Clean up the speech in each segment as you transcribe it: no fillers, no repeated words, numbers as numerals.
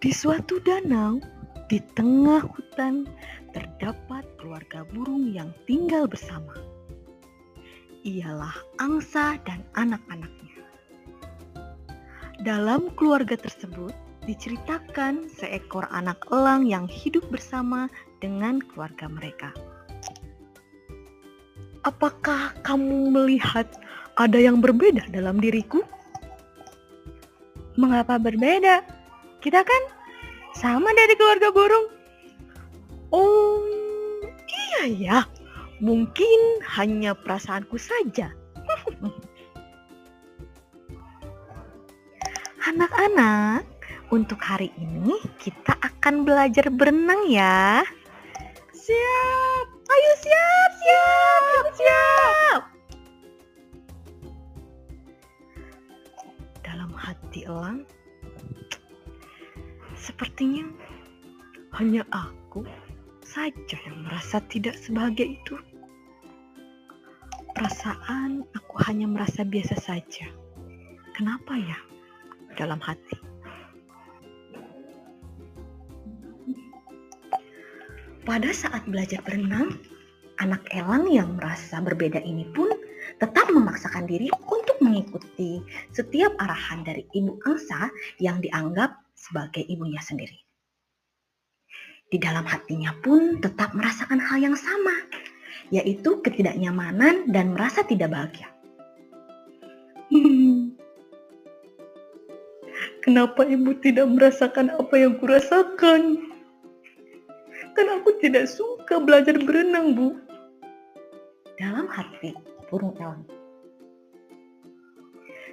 Di suatu danau, di tengah hutan, terdapat keluarga burung yang tinggal bersama. Ialah angsa dan anak-anaknya. Dalam keluarga tersebut, diceritakan seekor anak elang yang hidup bersama dengan keluarga mereka. Apakah kamu melihat ada yang berbeda dalam diriku? Mengapa berbeda? Kita kan sama dari keluarga burung. Oh, iya ya. Mungkin hanya perasaanku saja. Anak-anak, untuk hari ini kita akan belajar berenang ya. Siap! Ayo siap! Dalam hati elang, sepertinya hanya aku saja yang merasa tidak sebahagia itu. Perasaan aku hanya merasa biasa saja. Kenapa ya? Dalam hati. Pada saat belajar berenang, anak elang yang merasa berbeda ini pun tetap memaksakan diri untuk mengikuti setiap arahan dari ibu angsa yang dianggap sebagai ibunya sendiri. Di dalam hatinya pun tetap merasakan hal yang sama, yaitu ketidaknyamanan dan merasa tidak bahagia. Kenapa ibu tidak merasakan apa yang kurasakan? Kan aku tidak suka belajar berenang, Bu. Dalam hati burung elang.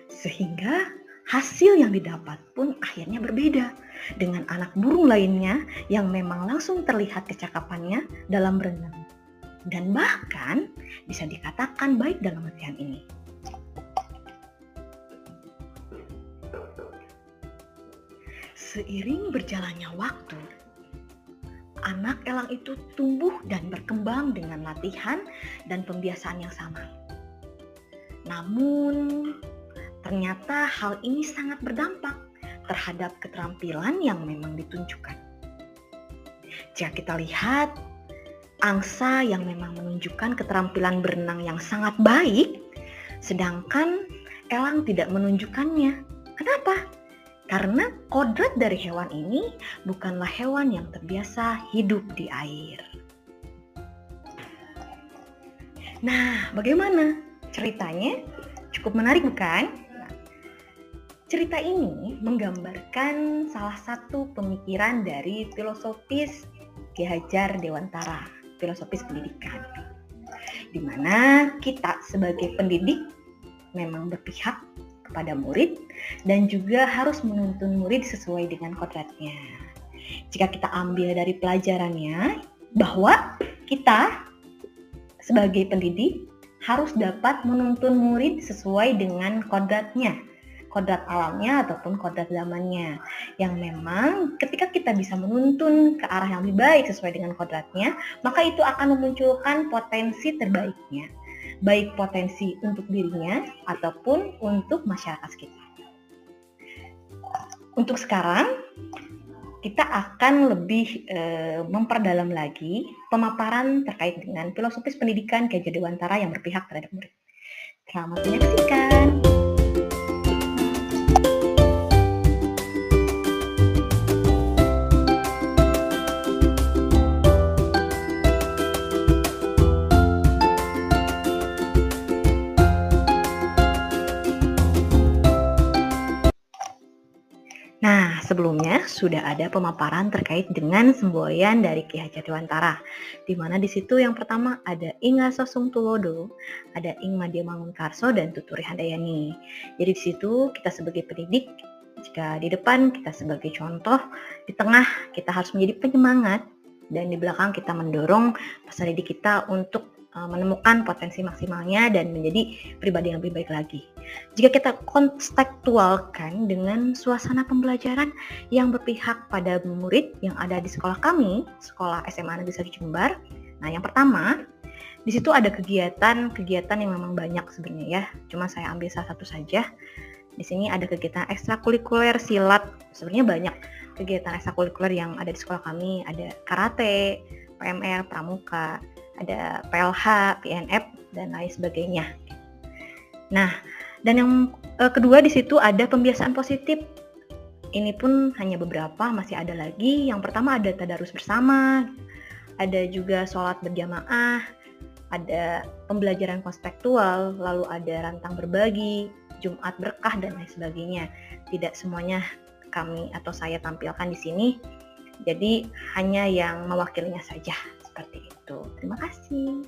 Sehingga hasil yang didapat pun akhirnya berbeda dengan anak burung lainnya yang memang langsung terlihat kecakapannya dalam berenang. Dan bahkan bisa dikatakan baik dalam latihan ini. Seiring berjalannya waktu, anak elang itu tumbuh dan berkembang dengan latihan dan pembiasaan yang sama. Namun, ternyata hal ini sangat berdampak terhadap keterampilan yang memang ditunjukkan. Jika kita lihat, angsa yang memang menunjukkan keterampilan berenang yang sangat baik, sedangkan elang tidak menunjukkannya. Kenapa? Karena kodrat dari hewan ini bukanlah hewan yang terbiasa hidup di air. Nah, bagaimana ceritanya? Cukup menarik bukan? Cerita ini menggambarkan salah satu pemikiran dari filosofis Ki Hajar Dewantara, filosofis pendidikan. Di mana kita sebagai pendidik memang berpihak kepada murid dan juga harus menuntun murid sesuai dengan kodratnya. Jika kita ambil dari pelajarannya bahwa kita sebagai pendidik harus dapat menuntun murid sesuai dengan kodratnya, kodrat alamnya ataupun kodrat zamannya, yang memang ketika kita bisa menuntun ke arah yang lebih baik sesuai dengan kodratnya, maka itu akan memunculkan potensi terbaiknya, baik potensi untuk dirinya ataupun untuk masyarakat sekitar. Untuk sekarang, kita akan lebih memperdalam lagi pemaparan terkait dengan filosofis pendidikan Ki Hajar Dewantara yang berpihak terhadap murid. Selamat menyaksikan. Nah, sebelumnya sudah ada pemaparan terkait dengan semboyan dari Ki Hajar Dewantara, di mana di situ yang pertama ada Ing Ngasosung Tulodo, ada Ing Madya Mangunkarso dan Tuturi Handayani. Jadi di situ kita sebagai pendidik, jika di depan kita sebagai contoh, di tengah kita harus menjadi penyemangat, dan di belakang kita mendorong peserta didik kita untuk menemukan potensi maksimalnya dan menjadi pribadi yang lebih baik lagi. Jika kita kontekstualkan dengan suasana pembelajaran yang berpihak pada murid yang ada di sekolah kami, sekolah SMA Negeri 1 Jember. Nah, yang pertama, di situ ada kegiatan yang memang banyak sebenarnya ya. Cuma saya ambil salah satu saja. Di sini ada kegiatan ekstrakurikuler silat. Sebenarnya banyak kegiatan ekstrakurikuler yang ada di sekolah kami. Ada karate, PMR, pramuka, ada PLH, PNF, dan lain sebagainya. Nah, dan yang kedua di situ ada pembiasaan positif. Ini pun hanya beberapa, masih ada lagi. Yang pertama ada tadarus bersama, ada juga sholat berjamaah, ada pembelajaran konspektual, lalu ada rantang berbagi, Jumat berkah, dan lain sebagainya. Tidak semuanya kami atau saya tampilkan di sini, jadi hanya yang mewakilinya saja, seperti itu. Terima kasih.